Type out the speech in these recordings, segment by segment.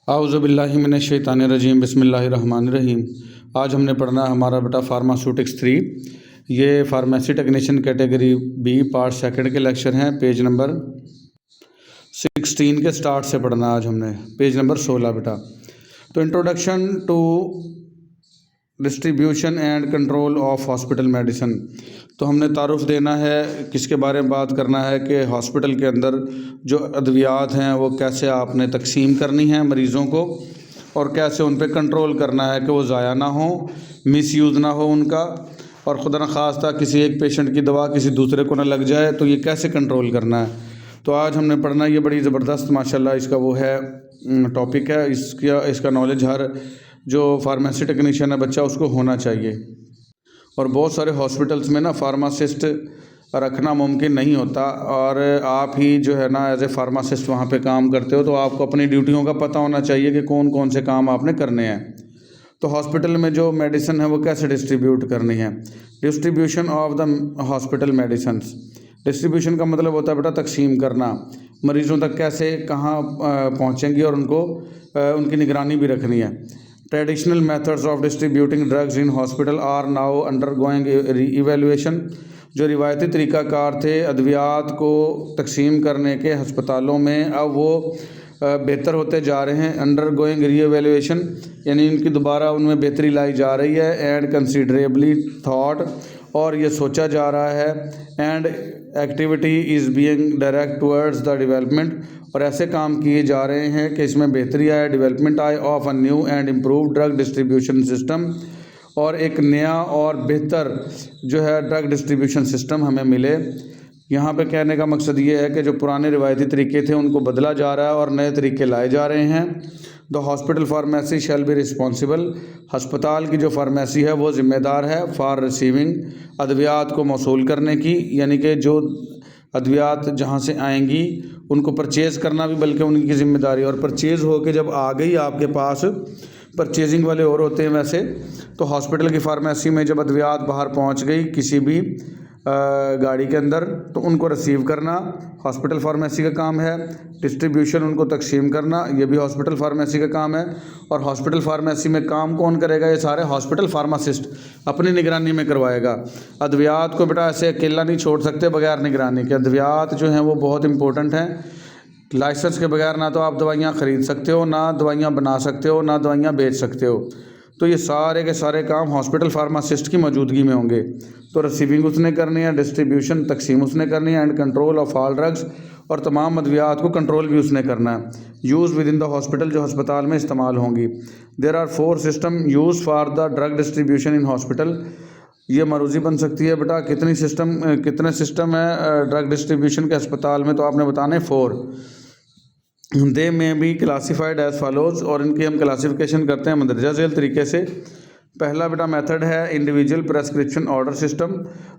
आउज़ुबिल्लाहिमिनश्शैतानिर्रजीम बिस्मिल्लाहिर्रहमानिर्रहीम। आज हमने पढ़ना है हमारा बेटा फार्मास्यूटिक्स 3। ये pharmacy technician category B part second के लेक्चर हैं। पेज नंबर 16 के स्टार्ट से पढ़ना आज हमने, पेज नंबर 16 बेटा। तो introduction to distribution and control of hospital medicine. तो हमने तारुफ देना है, किसके बारे में बात करना है कि हॉस्पिटल के अंदर जो अद्वियात हैं वो कैसे आपने तकसीम करनी है मरीज़ों को, और कैसे उन पर कंट्रोल करना है कि वो ज़ाया ना हो, मिसयूज़ ना हो उनका, और खुदा न खास्ता किसी एक पेशेंट की दवा किसी दूसरे को ना लग जाए, तो ये कैसे कंट्रोल करना है। तो आज हमने पढ़ना, ये बड़ी ज़बरदस्त माशाल्लाह इसका वो है टॉपिक है। इसका नॉलेज हर जो फार्मेसी टेक्नीशियन है बच्चा उसको होना चाहिए। और बहुत सारे हॉस्पिटल्स में ना फार्मासिस्ट रखना मुमकिन नहीं होता, और आप ही जो है ना एज ए फार्मासिस्ट वहाँ पे काम करते हो, तो आपको अपनी ड्यूटियों का पता होना चाहिए कि कौन कौन से काम आपने करने हैं। तो हॉस्पिटल में जो मेडिसिन है वो कैसे डिस्ट्रीब्यूट करनी है। Distribution of the hospital medicines. Distribution का मतलब होता है बेटा तकसीम करना, मरीज़ों तक कैसे कहाँ पहुँचेंगी और उनको उनकी निगरानी भी रखनी है। Traditional methods of distributing drugs in hospital are now undergoing evaluation. जो रिवायती तरीक़ाकार थे अद्वियात को तकसीम करने के हस्पतालों में, अब वो बेहतर होते जा रहे हैं। अंडर गोइंग री एवेल्युएशन यानी इनकी दोबारा उनमें बेहतरी लाई जा रही है। एंड कंसिडरेबली थॉट, और ये सोचा जा रहा है। And activity is being direct towards the development, और ऐसे काम किए जा रहे हैं कि इसमें बेहतरी आए, डेवलपमेंट आए of a new and improve drug distribution system, और एक नया और बेहतर जो है ड्रग डिस्ट्रीब्यूशन सिस्टम हमें मिले। यहाँ पे कहने का मकसद ये है कि जो पुराने रिवायती तरीके थे उनको बदला जा रहा है और नए तरीके लाए जा रहे हैं। The hospital pharmacy shall be responsible. हस्पताल की जो फार्मेसी है वो ज़िम्मेदार है फॉर रिसीविंग अद्वियात को मौसूल करने की, यानी कि जो अद्वियात जहाँ से आएंगी उनको परचेज़ करना भी बल्कि उनकी ज़िम्मेदारी। और परचेज़ हो के जब आ गई आपके पास, परचेजिंग वाले और होते हैं वैसे, तो हॉस्पिटल की फार्मेसी में जब अद्वियात बाहर पहुंच गई किसी भी गाड़ी के अंदर, तो उनको रिसीव करना हॉस्पिटल फार्मेसी का काम है। डिस्ट्रीब्यूशन उनको तकसीम करना ये भी हॉस्पिटल फार्मेसी का काम है। और हॉस्पिटल फार्मेसी में काम कौन करेगा, ये सारे हॉस्पिटल फार्मासिस्ट अपनी निगरानी में करवाएगा। अद्वियात को बेटा ऐसे अकेला नहीं छोड़ सकते बगैर निगरानी के। अद्वियात जो हैं वो बहुत इंपॉर्टेंट हैं। लाइसेंस के बगैर ना तो आप दवाइयाँ ख़रीद सकते हो, ना दवाइयाँ बना सकते हो, ना दवाइयाँ बेच सकते हो। तो ये सारे के सारे काम हॉस्पिटल फार्मासिस्ट की मौजूदगी में होंगे। तो रिसीविंग उसने करनी है, डिस्ट्रीब्यूशन तकसीम उसने करनी है, and control of all drugs, और तमाम अद्वियात को कंट्रोल भी उसने करना है। Use within the hospital, जो अस्पताल में इस्तेमाल होंगी। There are 4 system use for the drug distribution in hospital. ये मरूज़ी बन सकती है बेटा कितने सिस्टम है ड्रग डिस्ट्रीब्यूशन के अस्पताल में, तो आपने बताने 4। दे में बी क्लासीफाइड एज फॉलोज, और इनकी हम क्लासिफिकेशन करते हैं मंदरजा झेल तरीके से। पहला बेटा मेथड है इंडिविजुअल प्रेस्क्रिप्शन ऑर्डर सिस्टम।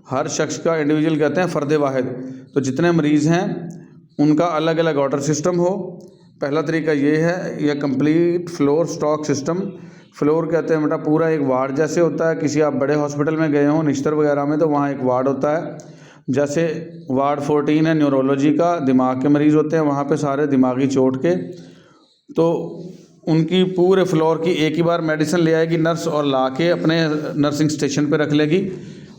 हर शख्स का, इंडिविजुअल कहते हैं फ़र्द वाहिद, तो जितने मरीज़ हैं उनका अलग अलग ऑर्डर सिस्टम हो। पहला तरीका ये है। यह complete floor stock system. Floor कहते हैं बेटा पूरा एक वार्ड जैसे होता है। किसी आप बड़े हॉस्पिटल में गए हों निश्तर वगैरह में, तो वहाँ एक वार्ड होता है। जैसे वार्ड 14 है न्यूरोलॉजी का, दिमाग के मरीज़ होते हैं वहाँ पे सारे दिमागी चोट के, तो उनकी पूरे फ्लोर की एक ही बार मेडिसिन ले आएगी नर्स, और ला के अपने नर्सिंग स्टेशन पे रख लेगी।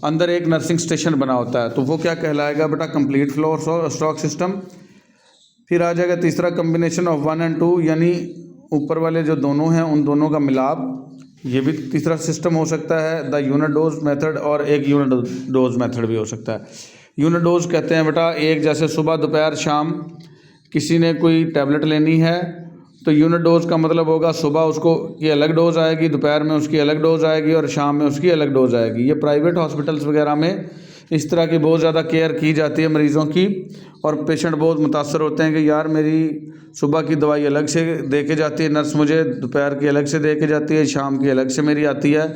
अंदर एक नर्सिंग स्टेशन बना होता है, तो वो क्या कहलाएगा बेटा कंप्लीट फ्लोर स्टॉक सिस्टम। फिर आ जाएगा तीसरा कम्बिनेशन ऑफ 1 और 2, यानी ऊपर वाले जो दोनों हैं उन दोनों का मिलाप, ये भी तीसरा सिस्टम हो सकता है। द यूनिट डोज मेथड, और एक यूनिट डोज मेथड भी हो सकता है। यूनिट डोज कहते हैं बेटा एक जैसे सुबह दोपहर शाम किसी ने कोई टैबलेट लेनी है, तो यूनिट डोज का मतलब होगा सुबह उसको की अलग डोज आएगी, दोपहर में उसकी अलग डोज आएगी, और शाम में उसकी अलग डोज आएगी। ये प्राइवेट हॉस्पिटल्स वगैरह में इस तरह की बहुत ज़्यादा केयर की जाती है मरीज़ों की, और पेशेंट बहुत मुतासर होते हैं कि यार मेरी सुबह की दवाई अलग से दे के जाती है नर्स, मुझे दोपहर की अलग से दे के जाती है, शाम की अलग से मेरी आती है,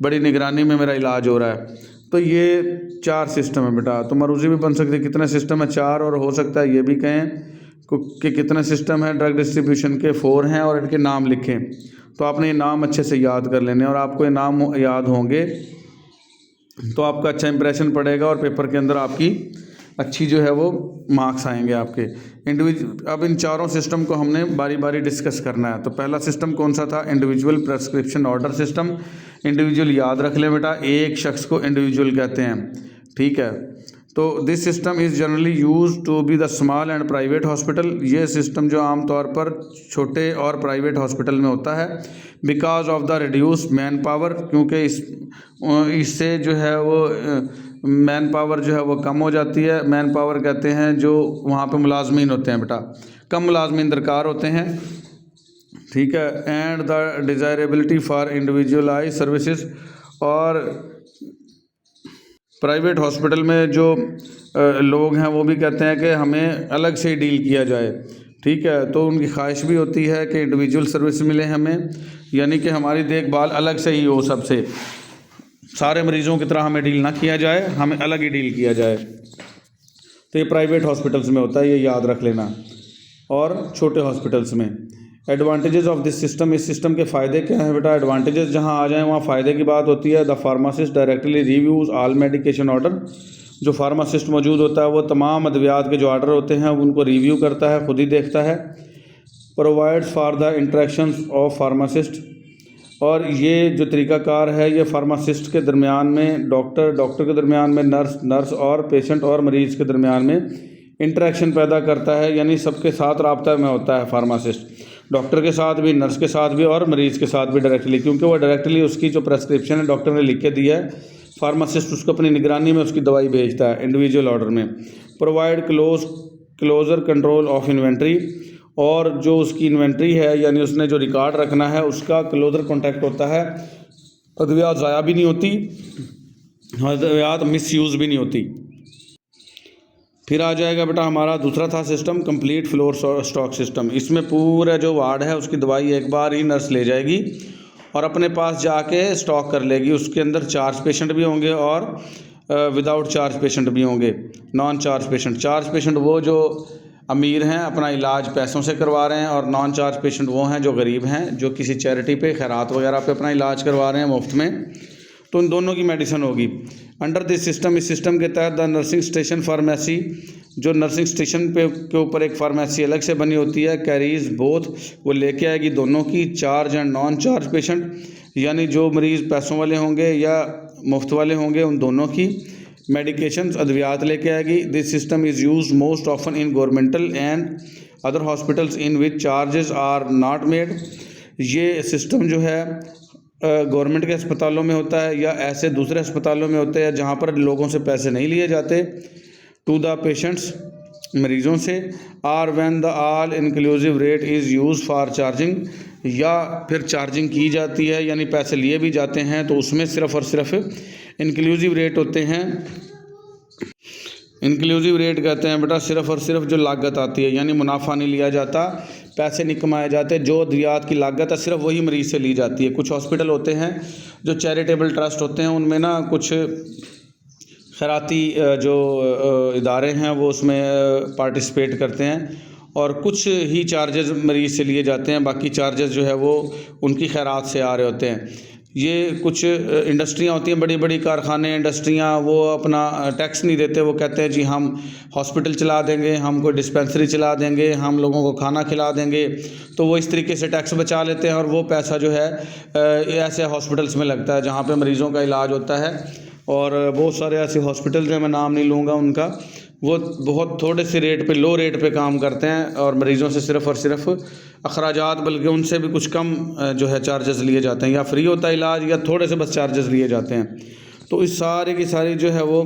बड़ी निगरानी में मेरा इलाज हो रहा है। तो ये 4 सिस्टम है बेटा। तो मरूज़ी भी बन सकती है कितने सिस्टम है, 4, और हो सकता है ये भी कहें कि कितने सिस्टम है ड्रग डिस्ट्रीब्यूशन के, 4 हैं, और इनके नाम लिखें। तो आपने ये नाम अच्छे से याद कर लेने, और आपको ये नाम याद होंगे तो आपका अच्छा इंप्रेशन पड़ेगा और पेपर के अंदर आपकी अच्छी जो है वो मार्क्स आएंगे आपके। अब इन चारों सिस्टम को हमने बारी बारी डिस्कस करना है। तो पहला सिस्टम कौन सा था? Individual prescription order system. Individual याद रख लें बेटा, एक शख्स को इंडिविजुअल कहते हैं, ठीक है। तो this system is generally use to be the small and private hospital. ये सिस्टम जो आमतौर पर छोटे और प्राइवेट हॉस्पिटल में होता है, because of the reduce man power, क्योंकि इससे जो है वो मैन पावर जो है वो कम हो जाती है। मैन पावर कहते हैं जो वहाँ पे मुलाजमीन होते हैं बेटा, कम मुलाजमीन दरकार होते हैं, ठीक है। And the desirability for individualize services. और प्राइवेट हॉस्पिटल में जो लोग हैं वो भी कहते हैं कि हमें अलग से डील किया जाए, ठीक है। तो उनकी ख्वाहिश भी होती है कि इंडिविजुअल सर्विस मिले हमें, यानी कि हमारी देखभाल अलग से ही हो, सबसे सारे मरीज़ों की तरह हमें डील ना किया जाए, हमें अलग ही डील किया जाए। तो ये प्राइवेट हॉस्पिटल्स में होता है, ये याद रख लेना। और छोटे हॉस्पिटल्स में एडवांटेजेस ऑफ दिस सिस्टम, इस सिस्टम के फ़ायदे क्या हैं बेटा? एडवांटेजेस जहाँ आ जाएँ वहाँ फ़ायदे की बात होती है। The pharmacist directly reviews all medication order. जो फार्मासिस्ट मौजूद होता है वो तमाम अद्वियात के जो ऑर्डर होते हैं उनको रिव्यू करता है, ख़ुद ही देखता है। Provides for the interactions of pharmacist. और ये जो तरीक़ाकार है ये फार्मासिस्ट के दरमियान में, डॉक्टर के दरमियान में, नर्स और पेशेंट और मरीज़ के दरमियान में इंटरेक्शन पैदा करता है, यानी सबके साथ राब्ता में होता है फार्मासिस्ट, डॉक्टर के साथ भी, नर्स के साथ भी और मरीज़ के साथ भी डायरेक्टली, क्योंकि वो डायरेक्टली उसकी जो प्रेस्क्रिप्शन है डॉक्टर ने लिख के दिया है, फार्मासिस्ट उसको अपनी निगरानी में उसकी दवाई भेजता है इंडिविजुअल ऑर्डर में। Provide closer control of inventory. और जो उसकी इन्वेंट्री है यानी उसने जो रिकॉर्ड रखना है उसका क्लोजर कॉन्टैक्ट होता है। अद्वियात ज़ाया भी नहीं होती, अद्वियात मिसयूज़ भी नहीं होती। फिर आ जाएगा बेटा हमारा दूसरा था system complete floor stock system. इसमें पूरा जो वार्ड है उसकी दवाई एक बार ही नर्स ले जाएगी और अपने पास जाके स्टॉक कर लेगी। उसके अंदर चार्ज पेशेंट भी होंगे और विदाउट चार्ज पेशेंट भी होंगे, non charge patient. Charge patient वो जो अमीर हैं, अपना इलाज पैसों से करवा रहे हैं, और नॉन चार्ज पेशेंट वो हैं जो गरीब हैं, जो किसी चैरिटी पे, खैरात वगैरह पे अपना इलाज करवा रहे हैं मुफ्त में। तो उन दोनों की मेडिसिन होगी। अंडर दिस सिस्टम, इस सिस्टम के तहत द नर्सिंग स्टेशन फार्मेसी, जो नर्सिंग स्टेशन पे के ऊपर एक फार्मेसी अलग से बनी होती है, कैरीज बोथ, वो लेके आएगी दोनों की, charge and non charge patient, यानी जो मरीज़ पैसों वाले होंगे या मुफ्त वाले होंगे उन दोनों की मेडिकेशंस, अद्वियात लेके आएगी। This system is use most often in governmental and other hospitals in which charges are not made. ये सिस्टम जो है गवर्नमेंट के अस्पतालों में होता है या ऐसे दूसरे अस्पतालों में होते हैं जहाँ पर लोगों से पैसे नहीं लिए जाते, टू द पेशेंट्स, मरीज़ों से, or when the all inclusive rate is use for charging, या फिर चार्जिंग की जाती है यानी पैसे लिए भी जाते हैं तो उसमें सिर्फ़ और सिर्फ इंक्लूसिव रेट होते हैं। इंक्लूसिव रेट कहते हैं बेटा सिर्फ़ और सिर्फ जो लागत आती है, यानी मुनाफा नहीं लिया जाता, पैसे नहीं कमाए जाते, जो अद्वियात की लागत है सिर्फ वही मरीज़ से ली जाती है। कुछ हॉस्पिटल होते हैं जो चैरिटेबल ट्रस्ट होते हैं, उनमें ना कुछ खैराती जो इदारे हैं वो उसमें पार्टिसिपेट करते हैं और कुछ ही चार्जेस मरीज़ से लिए जाते हैं, बाकी चार्जेस जो है वो उनकी खैरात से आ रहे होते हैं। ये कुछ इंडस्ट्रियाँ होती हैं, बड़ी बड़ी कारखाने, इंडस्ट्रियाँ, वो अपना टैक्स नहीं देते, वो कहते हैं जी हम हॉस्पिटल चला देंगे, हम कोई डिस्पेंसरी चला देंगे, हम लोगों को खाना खिला देंगे, तो वो इस तरीके से टैक्स बचा लेते हैं और वो पैसा जो है ऐसे हॉस्पिटल्स में लगता है जहाँ पे मरीज़ों का इलाज होता है। और बहुत सारे ऐसे हॉस्पिटल जो मैं नाम नहीं लूँगा उनका, वो बहुत थोड़े से रेट पे, लो रेट पे काम करते हैं और मरीज़ों से सिर्फ़ और सिर्फ अखराजात, बल्कि उनसे भी कुछ कम जो है चार्जेस लिए जाते हैं, या फ्री होता है इलाज या थोड़े से बस चार्जेस लिए जाते हैं। तो इस सारी की सारी जो है वो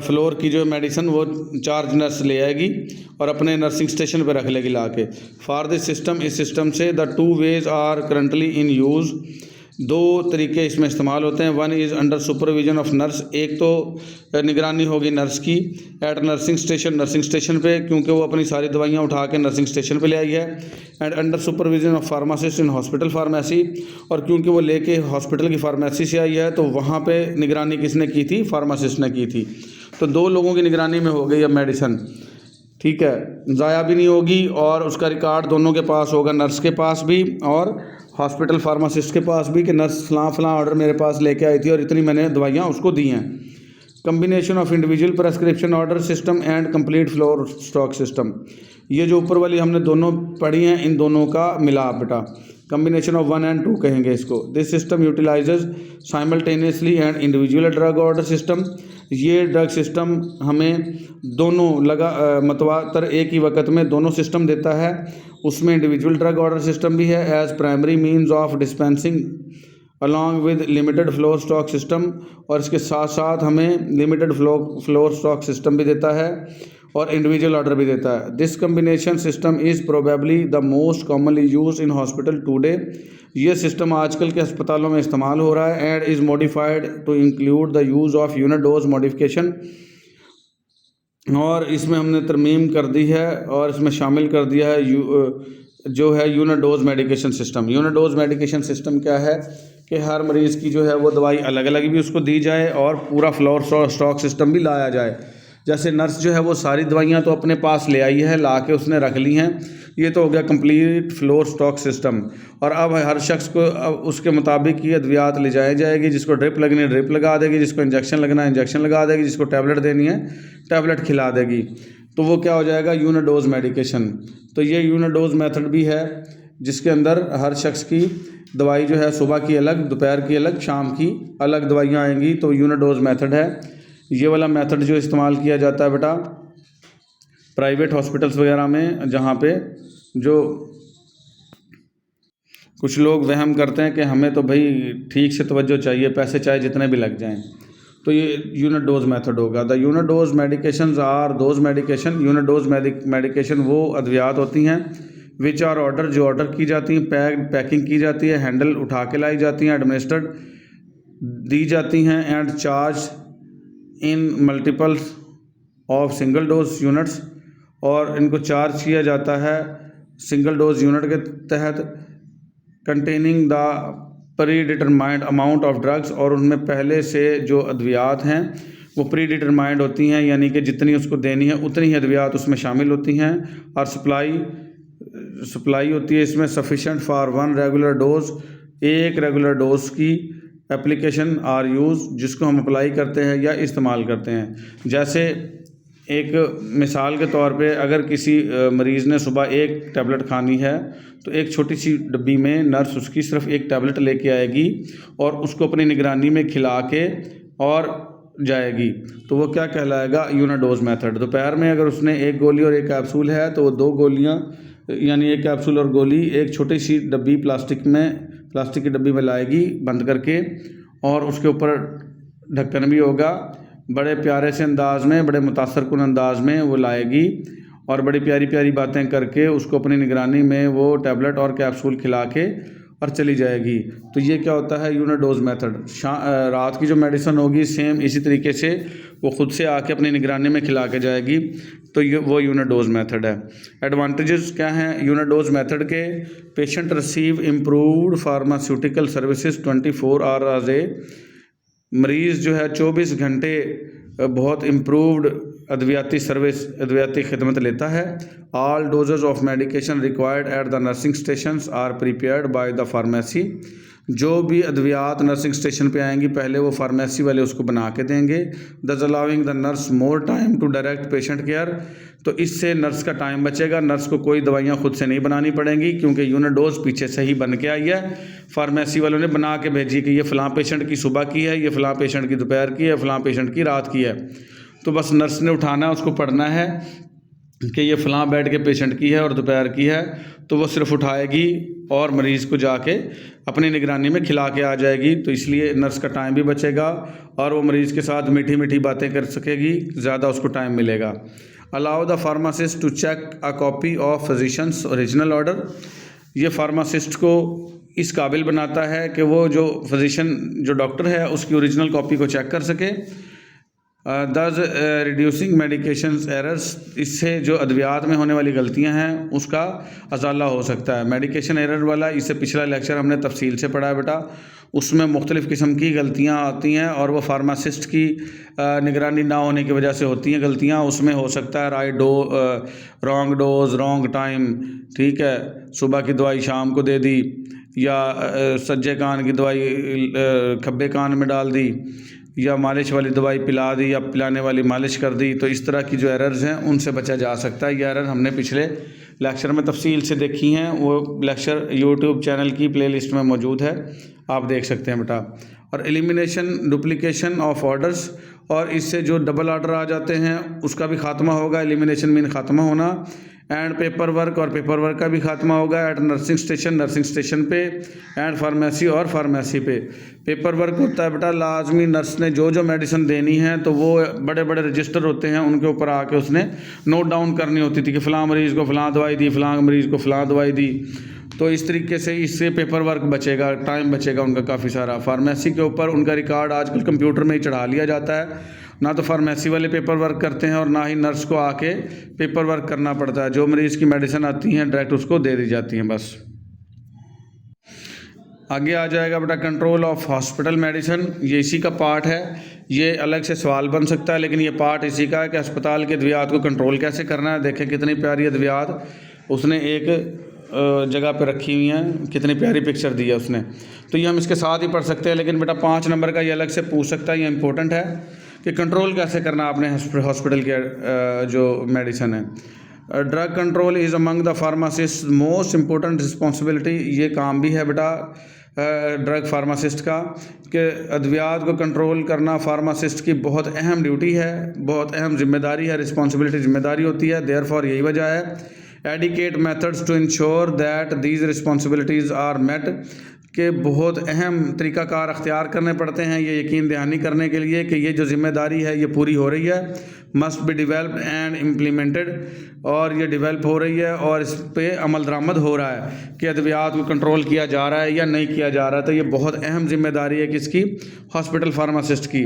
फ्लोर की जो मेडिसिन वो चार्ज नर्स ले आएगी और अपने नर्सिंग स्टेशन पर रख लेगी ला के। फॉर दिस सिस्टम, इस सिस्टम से the two ways are currently in use, दो तरीके इसमें इस्तेमाल होते हैं। One is under supervision of nurse, एक तो निगरानी होगी नर्स की at nursing station, nursing station पे, क्योंकि वो अपनी सारी दवाइयाँ उठा के नर्सिंग स्टेशन पे ले आई है। And under supervision of pharmacist in hospital pharmacy, और क्योंकि वो लेके हॉस्पिटल की फार्मेसी से आई है तो वहाँ पे निगरानी किसने की थी? फार्मासिस्ट ने की थी। तो दो लोगों की निगरानी में हो गई अब मेडिसिन, ठीक है, ज़ाया भी नहीं होगी और उसका रिकॉर्ड दोनों के पास होगा, नर्स के पास भी और हॉस्पिटल फार्मासिस्ट के पास भी, कि नर्स फलां ऑर्डर मेरे पास लेके आई थी और इतनी मैंने दवाइयाँ उसको दी हैं। Combination of individual prescription order system and complete floor stock system. ये जो ऊपर वाली हमने दोनों पढ़ी हैं, इन दोनों का मिलाप बेटा, कम्बिनेशन ऑफ 1 and 2 कहेंगे इसको। This system utilises simultaneously and individual drug order system. ये ड्रग सिस्टम हमें दोनों मतवातर एक ही वक्त में दोनों सिस्टम देता है। उसमें इंडिविजुअल ड्रग ऑर्डर सिस्टम भी है as primary means of dispensing along with limited floor stock system, और इसके साथ साथ हमें लिमिटेड फ्लोर स्टॉक सिस्टम भी देता है और इंडिविजुअल ऑर्डर भी देता है। This combination system is probably the most commonly use in hospital today. ये सिस्टम आजकल के अस्पतालों में इस्तेमाल हो रहा है and is modified to include the use of unit dose modification, और इसमें हमने तरमीम कर दी है और इसमें शामिल कर दिया है जो है unit dose medication system. Unit dose medication system क्या है कि हर मरीज़ की जो है वो दवाई अलग अलग भी उसको दी जाए और पूरा फ्लोर स्टॉक सिस्टम भी लाया जाए। जैसे नर्स जो है वो सारी दवाइयाँ तो अपने पास ले आई है, ला के उसने रख ली हैं, ये तो हो गया कंप्लीट फ्लोर स्टॉक सिस्टम। और अब हर शख्स को अब उसके मुताबिक ही अद्वियात ले जाई जाएगी, जिसको ड्रिप लगनी है ड्रिप लगा देगी, जिसको इंजेक्शन लगना है इंजेक्शन लगा देगी, जिसको टैबलेट देनी है टैबलेट खिला देगी। तो वो क्या हो जाएगा, यूनिट डोज मेडिकेशन। तो ये यूनिट डोज मेथड भी है जिसके अंदर हर शख्स की दवाई जो है सुबह की अलग, दोपहर की अलग, शाम की अलग दवाइयाँ आएंगी, तो यूनिट डोज मेथड है। ये वाला मेथड जो इस्तेमाल किया जाता है बेटा प्राइवेट हॉस्पिटल्स वगैरह में, जहाँ पे जो कुछ लोग वहम करते हैं कि हमें तो भाई ठीक से तवज्जो चाहिए, पैसे चाहे जितने भी लग जाएं, तो ये यूनिट डोज मेथड होगा। The unit dose medications are those medication, unit dose medication वो अद्वियात होती हैं विच आर ऑर्डर, जो ऑर्डर की जाती हैं, पैकिंग की जाती है, हैंडल उठा के लाई जाती हैं, एडमिनिस्ट्रेड दी जाती हैं and charge in multiples of single dose units, और इनको चार्ज किया जाता है सिंगल डोज यूनिट के तहत, containing the pre determined amount of drugs, और उनमें पहले से जो अद्वियात हैं वो प्री डिटरमाइंड होती हैं, यानी कि जितनी उसको देनी है उतनी ही अद्वियात उसमें शामिल होती हैं। और सप्लाई होती है इसमें सफिशेंट फॉर 1 रेगुलर डोज, एक रेगुलर डोज की एप्लीकेशन आर यूज़, जिसको हम अप्लाई करते हैं या इस्तेमाल करते हैं। जैसे एक मिसाल के तौर पे अगर किसी मरीज़ ने सुबह एक टैबलेट खानी है तो एक छोटी सी डब्बी में नर्स उसकी सिर्फ एक टैबलेट लेके आएगी और उसको अपनी निगरानी में खिला के और जाएगी, तो वो क्या कहलाएगा, यूनिट डोज मेथड। दोपहर में अगर उसने एक गोली और एक कैप्सूल है तो वो 2 गोलियाँ यानी एक कैप्सूल और गोली एक छोटी सी डब्बी प्लास्टिक की डब्बी में लाएगी बंद करके, और उसके ऊपर ढक्कन भी होगा। बड़े प्यारे से अंदाज़ में, बड़े मुतासरकुन अंदाज़ में वो लाएगी और बड़ी प्यारी प्यारी बातें करके उसको अपनी निगरानी में वो टैबलेट और कैप्सूल खिला के और चली जाएगी। तो ये क्या होता है, यूनिट डोज मेथड। रात की जो मेडिसिन होगी सेम इसी तरीके से वो ख़ुद से आके अपनी निगरानी में खिला के जाएगी, तो वो यूनिट डोज मेथड है। एडवांटेजेस क्या हैं यूनिट डोज मेथड के, patient receive improved pharmaceutical services 24 hours a, मरीज़ जो है 24 घंटे बहुत इम्प्रूव्ड अद्वियाती खिदमत लेता है। All dosages of medication required at the nursing stations are prepared by the pharmacy, जो भी अद्वियात नर्सिंग स्टेशन पे आएंगी पहले वो फार्मेसी वाले उसको बना के देंगे। Thus allowing the nurse more time to direct patient care, तो इससे नर्स का टाइम बचेगा, नर्स को कोई दवाइयाँ खुद से नहीं बनानी पड़ेंगी क्योंकि यूनिट डोज पीछे से ही बन के आई है, फार्मेसी वालों ने बना के भेजी कि ये फ़लाँ पेशेंट की सुबह की है, ये फ़लाँ पेशेंट की दोपहर की है, फ़लाँ पेशेंट की रात की है। तो बस नर्स ने उठाना है, उसको पढ़ना है कि ये फ़लाँ बेड के पेशेंट की है और दोपहर की है, तो वो सिर्फ उठाएगी और मरीज़ को जाके अपनी निगरानी में खिला के आ जाएगी। तो इसलिए नर्स का टाइम भी बचेगा और वो मरीज़ के साथ मीठी मीठी बातें कर सकेगी, ज़्यादा उसको टाइम मिलेगा। Allow the pharmacist to check a copy of physician's original order, ये फार्मासिस्ट को इस काबिल बनाता है कि वो जो फिजिशन जो डॉक्टर है उसकी ओरिजिनल कॉपी को चेक कर सके। दस रिड्यूसिंग मेडिकेशंस एरर्स, इससे जो अद्वियात में होने वाली गलतियां हैं उसका अजाला हो सकता है। मेडिकेशन एरर वाला इससे पिछला लेक्चर हमने तफसील से पढ़ा है बेटा, उसमें मुख्तलिफ़ किस्म की गलतियां आती हैं और वो फार्मासिस्ट की निगरानी ना होने की वजह से होती हैं गलतियां। उसमें हो सकता है रॉन्ग डोज रॉन्ग टाइम, ठीक है, सुबह की दवाई शाम को दे दी, या सज्जे कान की दवाई खब्बे कान में डाल दी, या मालिश वाली दवाई पिला दी या पिलाने वाली मालिश कर दी, तो इस तरह की जो एरर्स हैं उनसे बचा जा सकता है। ये एरर हमने पिछले लेक्चर में तफसील से देखी हैं, वो लेक्चर यूट्यूब चैनल की प्लेलिस्ट में मौजूद है, आप देख सकते हैं बेटा। और एलिमिनेशन डुप्लीकेशन ऑफ ऑर्डर्स, और इससे जो डबल ऑर्डर आ जाते हैं उसका भी खात्मा होगा। एलिमिनेशन मीन खात्मा होना। एंड पेपर वर्क, और पेपर वर्क का भी खात्मा होगा। एट नर्सिंग स्टेशन पे। एंड फार्मेसी, और फार्मेसी पे। पेपर वर्क होता है बेटा लाजमी नर्स ने जो जो मेडिसिन देनी है तो वो बड़े बड़े रजिस्टर होते हैं, उनके ऊपर आके उसने नोट डाउन करनी होती थी कि फ़लाँ मरीज़ को फ़लाँ दवाई दी, फ़लाँ मरीज़ को फ़लाँ दवाई दी। तो इस तरीके से इससे पेपर वर्क बचेगा, टाइम बचेगा उनका काफ़ी सारा। फार्मेसी के ऊपर उनका रिकॉर्ड आजकल कंप्यूटर में ही चढ़ा लिया जाता है, ना तो फार्मेसी वाले पेपर वर्क करते हैं और ना ही नर्स को आके पेपर वर्क करना पड़ता है। जो मरीज़ की मेडिसिन आती हैं डायरेक्ट उसको दे दी जाती हैं बस। आगे आ जाएगा बेटा कंट्रोल ऑफ हॉस्पिटल मेडिसिन, ये इसी का पार्ट है। ये अलग से सवाल बन सकता है, लेकिन ये पार्ट इसी का है कि अस्पताल के अद्वियात को कंट्रोल कैसे करना है। देखें कितनी प्यारी अद्वियात उसने एक जगह पे रखी हुई हैं, कितनी प्यारी पिक्चर दी है उसने। तो ये हम इसके साथ ही पढ़ सकते हैं, लेकिन बेटा 5 नंबर का ये अलग से पूछ सकता है, ये इंपॉर्टेंट है कि कंट्रोल कैसे करना आपने हॉस्पिटल के जो मेडिसिन है। Drug control is among the pharmacist most important responsibility, ये काम भी है बेटा ड्रग फार्मासिस्ट का, कि अद्वियात को कंट्रोल करना फार्मासिस्ट की बहुत अहम ड्यूटी है, बहुत अहम जिम्मेदारी है, रिस्पॉन्सिबिलिटी जिम्मेदारी होती है। देयरफॉर यही वजह है adequate methods to ensure that these responsibilities are met, के बहुत अहम तरीक़ाकार अख्तियार करने पड़ते हैं ये यकीन दहानी करने के लिए कि ये जो ज़िम्मेदारी है ये पूरी हो रही है। Must be developed and implemented, और ये डिवेल्प हो रही है और इस पर अमल दरामद हो रहा है कि अद्वियात को कंट्रोल किया जा रहा है या नहीं किया जा रहा है। तो ये बहुत अहम जिम्मेदारी है किसकी? हॉस्पिटल फार्मासिस्ट की।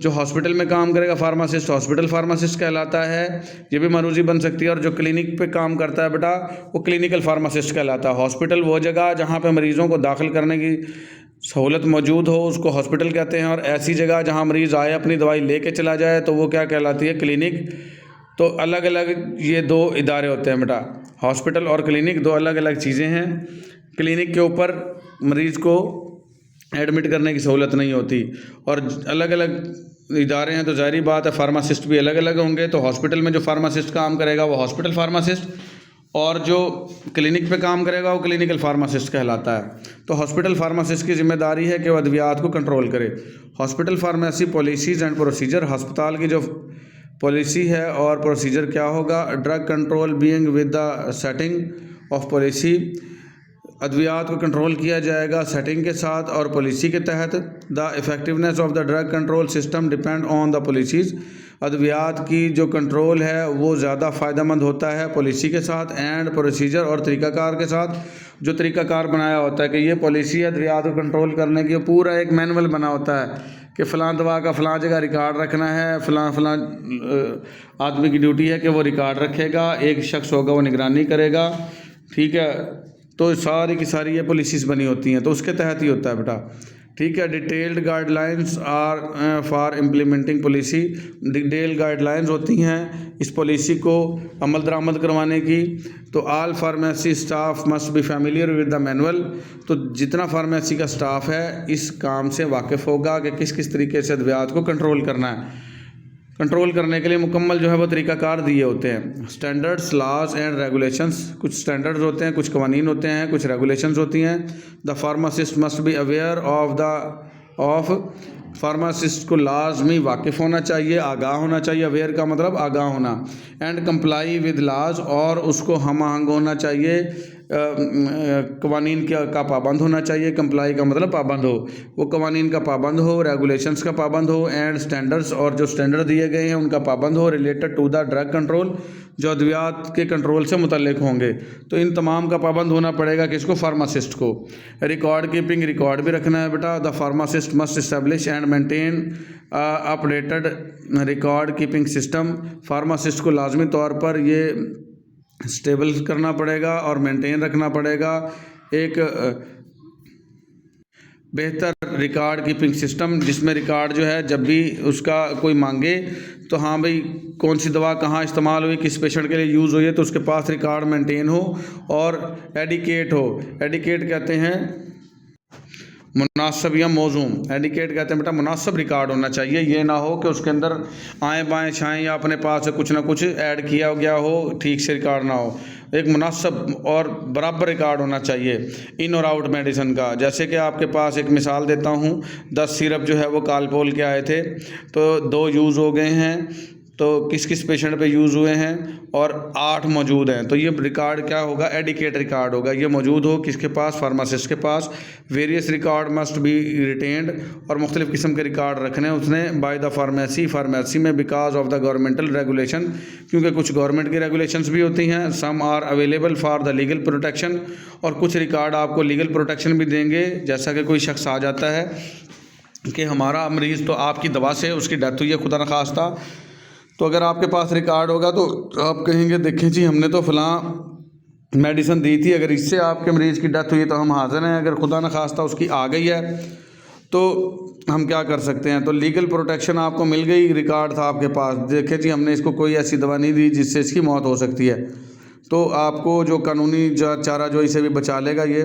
जो हॉस्पिटल में काम करेगा फार्मासिस्ट हॉस्पिटल फार्मासिस्ट कहलाता है, ये भी मरूजी बन सकती है। और जो क्लिनिक पे काम करता है बेटा वो क्लिनिकल फार्मासिस्ट कहलाता है। हॉस्पिटल वो जगह जहाँ पे मरीज़ों को दाखिल करने की सहूलत मौजूद हो उसको हॉस्पिटल कहते हैं, और ऐसी जगह जहाँ मरीज़ आए अपनी दवाई लेके चला जाए तो वो क्या कहलाती है? क्लिनिक। तो अलग अलग ये 2 इदारे होते हैं बेटा, हॉस्पिटल और क्लिनिक 2 अलग अलग चीज़ें हैं। क्लिनिक के ऊपर मरीज़ को एडमिट करने की सहूलत नहीं होती, और अलग अलग इदारे हैं तो ज़ाहिरी बात है फार्मासिस्ट भी अलग अलग होंगे। तो हॉस्पिटल में जो फार्मासिस्ट काम करेगा वो हॉस्पिटल फार्मासिस्ट, और जो क्लिनिक पे काम करेगा वो क्लिनिकल फार्मासिस्ट कहलाता है। तो हॉस्पिटल फार्मासिस्ट की जिम्मेदारी है कि वह अद्वियात को कंट्रोल करे। Hospital pharmacy policies and procedure, अस्पताल की जो पॉलिसी है और प्रोसीजर क्या होगा। Drug control being with the setting of policy, अद्वियात को कंट्रोल किया जाएगा सेटिंग के साथ और पॉलिसी के तहत। The effectiveness of the drug control system depend on the policies, अद्वियात की जो कंट्रोल है वो ज़्यादा फ़ायदेमंद होता है पॉलिसी के साथ। एंड प्रोसीजर, और तरीक़ाकार के साथ। जो तरीक़ाकार बनाया होता है कि ये पॉलिसी अद्वियात को कंट्रोल करने की, पूरा एक मैनुअल बना होता है कि फ़लाँ दवा का फ़लाँ जगह रिकॉर्ड रखना है, फ़लाँ आदमी की ड्यूटी है कि वो रिकॉर्ड रखेगा, एक शख्स होगा वो निगरानी करेगा, ठीक है। तो सारी की सारी ये पॉलिसीज़ बनी होती हैं, तो उसके तहत ही होता है बेटा, ठीक है। Detailed guidelines are for implementing policy, detail guidelines होती हैं इस पॉलिसी को अमल दरामद करवाने की। तो all pharmacy staff must be familiar with the manual, तो जितना फार्मेसी का स्टाफ है इस काम से वाकिफ़ होगा कि किस किस तरीके से अद्वियात को कंट्रोल करना है। कंट्रोल करने के लिए मुकम्मल जो है वो तरीक़ाकार दिए होते हैं। स्टैंडर्ड्स, लॉज एंड रेगुलेशंस, कुछ स्टैंडर्ड्स होते हैं, कुछ कवानीन होते हैं, कुछ रेगुलेशंस होती हैं। The pharmacist must be aware of pharmacist को लाजमी वाकिफ़ होना चाहिए, आगाह होना चाहिए। अवेयर का मतलब आगाह होना। एंड कंप्लाई विद लॉज, और उसको हम आहंग होना चाहिए, कवानीन का पाबंद होना चाहिए। कंप्लाई का मतलब पाबंद हो, वो कवानीन का पाबंद हो, रेगुलेशंस का पाबंद हो। एंड स्टैंडर्ड्स, और जो स्टैंडर्ड दिए गए हैं उनका पाबंद हो। Related to the drug control, जो अद्वियात के कंट्रोल से मुतल्लिक होंगे। तो इन तमाम का पाबंद होना पड़ेगा किसको? फार्मासिस्ट को। रिकॉर्ड कीपिंग, रिकॉर्ड भी रखना है बेटा। The pharmacist must establish and maintain updated record keeping system, pharmacist को लाजमी तौर पर ये स्टेबल करना पड़ेगा और मेंटेन रखना पड़ेगा एक बेहतर रिकॉर्ड कीपिंग सिस्टम, जिसमें रिकॉर्ड जो है जब भी उसका कोई मांगे तो हाँ भाई कौन सी दवा कहाँ इस्तेमाल हुई, किस पेशेंट के लिए यूज़ हुई है, तो उसके पास रिकॉर्ड मेंटेन हो और एडिकेट हो। एडिकेट कहते हैं मुनासिब या मौजूम, एडिकेट कहते हैं बेटा मुनासिब रिकॉर्ड होना चाहिए। ये ना हो कि उसके अंदर आएँ बाएँ छाएँ या अपने पास से कुछ ना कुछ ऐड किया गया हो, ठीक से रिकॉर्ड ना हो। एक मुनासिब और बराबर रिकॉर्ड होना चाहिए इन और आउट मेडिसिन का। जैसे कि आपके पास एक मिसाल देता हूँ, 10 सिरप जो है वो कालपोल के आए थे, तो 2 यूज़ हो गए हैं, तो किस किस पेशेंट पे यूज़ हुए हैं, और 8 मौजूद हैं। तो ये रिकॉर्ड क्या होगा, एडिकेट रिकॉर्ड होगा। ये मौजूद हो किसके पास, फार्मासिस्ट के पास। Various record must be retained, और मुख्तलिफ़ किस्म के रिकॉर्ड रखने उसने बाय द फार्मेसी में, because of the governmental regulation, क्योंकि कुछ गवर्नमेंट की रेगुलेशंस भी होती हैं। Some are available for the legal protection, और कुछ रिकॉर्ड आपको लीगल प्रोटेक्शन भी देंगे। जैसा कि कोई शख्स आ जाता है कि हमारा मरीज़ तो आपकी दवा से उसकी डेथ हुई है खुदा न खास्ता, तो अगर आपके पास रिकॉर्ड होगा तो आप कहेंगे देखें जी हमने तो फ़लाँ मेडिसिन दी थी, अगर इससे आपके मरीज़ की डेथ हुई है तो हम हाज़िर हैं। अगर खुदा न खास्ता उसकी आ गई है तो हम क्या कर सकते हैं। तो लीगल प्रोटेक्शन आपको मिल गई, रिकॉर्ड था आपके पास, देखें जी हमने इसको कोई ऐसी दवा नहीं दी जिससे इसकी मौत हो सकती है, तो आपको जो कानूनी चारा जो इसे भी बचा लेगा ये,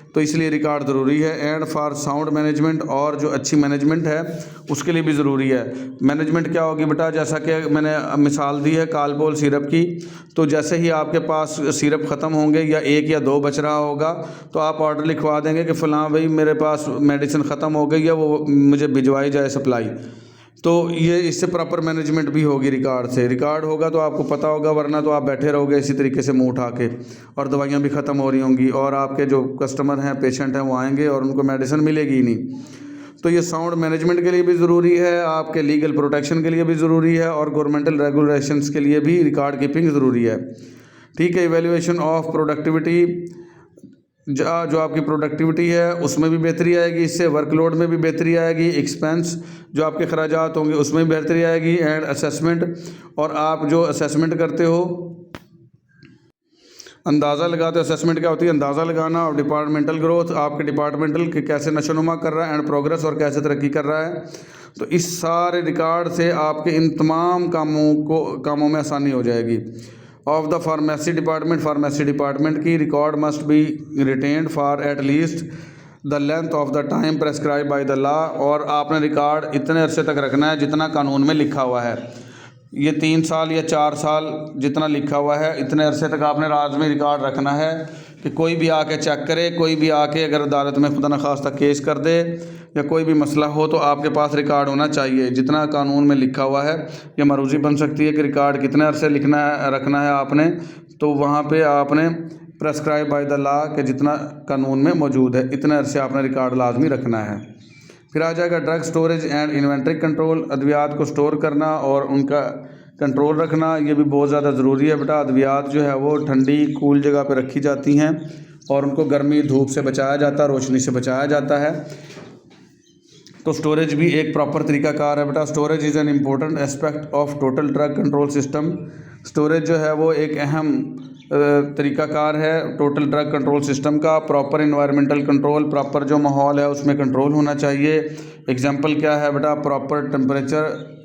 तो इसलिए रिकॉर्ड ज़रूरी है। एंड फॉर साउंड मैनेजमेंट, और जो अच्छी मैनेजमेंट है उसके लिए भी ज़रूरी है। मैनेजमेंट क्या होगी बेटा, जैसा कि मैंने मिसाल दी है कालपोल सिरप की, तो जैसे ही आपके पास सिरप ख़त्म होंगे या 1 या 2 बच रहा होगा, तो आप ऑर्डर लिखवा देंगे कि फ़लाँ भाई मेरे पास मेडिसिन ख़त्म हो गई है, वो मुझे भिजवाई जाए सप्लाई। तो ये इससे प्रॉपर मैनेजमेंट भी होगी रिकॉर्ड से। रिकॉर्ड होगा तो आपको पता होगा, वरना तो आप बैठे रहोगे इसी तरीके से मुंह उठा के, और दवाइयाँ भी ख़त्म हो रही होंगी, और आपके जो कस्टमर हैं, पेशेंट हैं, वो आएंगे और उनको मेडिसिन मिलेगी ही नहीं। तो ये साउंड मैनेजमेंट के लिए भी ज़रूरी है, आपके लीगल प्रोटेक्शन के लिए भी ज़रूरी है, और गवर्नमेंटल रेगुलेशंस के लिए भी रिकॉर्ड कीपिंग ज़रूरी है। ठीक है। इवैल्यूएशन ऑफ प्रोडक्टिविटी, जो आपकी प्रोडक्टिविटी है उसमें भी बेहतरी आएगी, इससे वर्कलोड में भी बेहतरी आएगी, एक्सपेंस जो आपके खर्चात होंगे उसमें भी बेहतरी आएगी। एंड असेसमेंट, और आप जो असेसमेंट करते हो, अंदाज़ा लगाते हो। असेसमेंट क्या होती है, अंदाज़ा लगाना। और डिपार्टमेंटल ग्रोथ, आपके डिपार्टमेंटल के कैसे नशोनुमा कर रहा है, एंड प्रोग्रेस, और कैसे तरक्की कर रहा है। तो इस सारे रिकॉर्ड से आपके इन तमाम कामों में आसानी हो जाएगी। ऑफ द फार्मेसी डिपार्टमेंट की record must be retained for at least the length of the time prescribe by the law, और आपने रिकॉर्ड इतने अरसे तक रखना है जितना कानून में लिखा हुआ है। ये 3 साल या 4 साल जितना लिखा हुआ है, इतने अरसे तक आपने लाज़मी रिकॉर्ड रखना है कि कोई भी आके चेक करे, कोई भी आके अगर अदालत में खुदा न खास्ता केस कर दे या कोई भी मसला हो, तो आपके पास रिकॉर्ड होना चाहिए जितना कानून में लिखा हुआ है। ये मरूज़ी बन सकती है कि रिकॉर्ड कितने अरसे रखना है आपने, तो वहाँ पे आपने प्रेस्क्राइब बाय द लॉ के जितना कानून में मौजूद है इतने अरसे आपने रिकॉर्ड लाजमी रखना है। फिर आ जाएगा drug storage and inventory control, अद्वियात को स्टोर करना और उनका कंट्रोल रखना, ये भी बहुत ज़्यादा ज़रूरी है बेटा। अद्वियात जो है वो ठंडी कूल जगह पे रखी जाती हैं, और उनको गर्मी धूप से बचाया जाता है, रोशनी से बचाया जाता है। तो स्टोरेज भी एक प्रॉपर तरीक़ाकार है बेटा। Storage is an important aspect of total drug control system. Storage जो है वो एक अहम तरीक़ाकार है टोटल ड्रग कंट्रोल सिस्टम का। प्रॉपर इन्वायरमेंटल कंट्रोल, प्रॉपर जो माहौल है उसमें कंट्रोल होना चाहिए। एग्जांपल क्या है बेटा, प्रॉपर टेम्परेचर,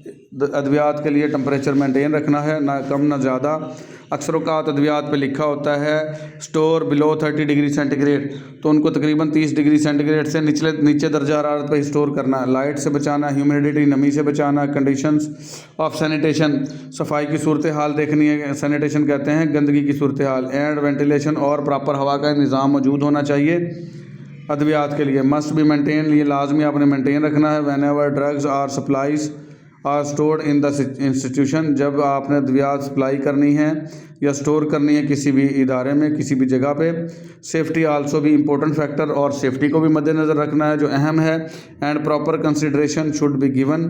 अद्वियात के लिए टेम्परेचर मेंटेन रखना है, ना कम ना ज़्यादा। अक्सर औक़ात अद्वियात पे लिखा होता है स्टोर बिलो 30 डिग्री सेंटीग्रेड, तो उनको तकरीबन 30 डिग्री सेंटीग्रेड से नीचे दर्जा हरारत पर स्टोर करना है। लाइट से बचाना, ह्यूमिडिटी नमी से बचाना, कंडीशंस ऑफ सैनिटेशन, सफाई की सूरत हाल देखनी है, सैनिटेशन कहते हैं गंदगी की सूरत हाल। एंड वेंटिलेशन, और प्रॉपर हवा का निज़ाम मौजूद होना चाहिए अद्वियात के लिए। मस्ट बी मेंटेन, ये लाजमी आपने मेंटेन रखना है। Whenever drugs or supplies are stored in the institution, जब आपने अद्वियात सप्लाई करनी है या स्टोर करनी है किसी भी इदारे में, किसी भी जगह पे। सेफ्टी आल्सो भी इम्पोर्टेंट फैक्टर, और सेफ्टी को भी मद्देनज़र रखना है जो अहम है। And proper consideration should be given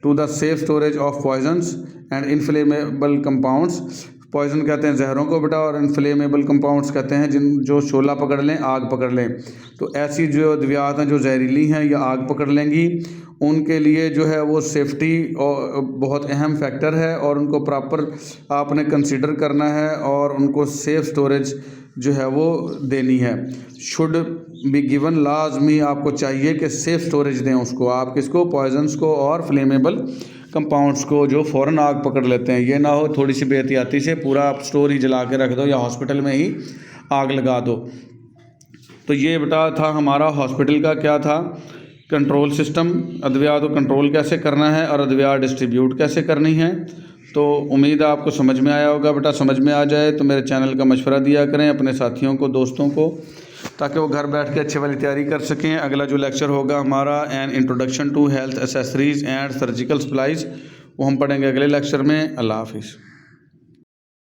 to the safe storage of poisons and inflammable compounds. Poison कहते हैं जहरों को बेटा, और इनफ्लेमेबल कंपाउंड्स कहते हैं जो शोला पकड़ लें, आग पकड़ लें। तो ऐसी जो अद्वियात हैं जो जहरीली हैं या आग पकड़ लेंगी, उनके लिए जो है वो सेफ्टी और बहुत अहम फैक्टर है, और उनको प्रॉपर आपने कंसीडर करना है, और उनको सेफ़ स्टोरेज जो है वो देनी है। शुड बी गिवन, लाजमी आपको चाहिए कि सेफ़ स्टोरेज दें उसको, आप किसको, पॉइजन्स को और फ्लेमेबल कंपाउंड्स को जो फ़ौरन आग पकड़ लेते हैं। ये ना हो थोड़ी सी बेहतियाती से पूरा आप स्टोर ही जला के रख दो या हॉस्पिटल में ही आग लगा दो। तो ये बेटा था हमारा हॉस्पिटल का क्या था कंट्रोल सिस्टम, अद्वियात को कंट्रोल कैसे करना है और अद्वियात डिस्ट्रीब्यूट कैसे करनी है। तो उम्मीद है आपको समझ में आया होगा। बेटा समझ में आ जाए तो मेरे चैनल का मशवरा दिया करें अपने साथियों को, दोस्तों को, ताकि वो घर बैठ के अच्छे वाली तैयारी कर सकें। अगला जो लेक्चर होगा हमारा an introduction to health accessories and surgical supplies, वो हम पढ़ेंगे अगले लेक्चर में। अल्लाह हाफिज़।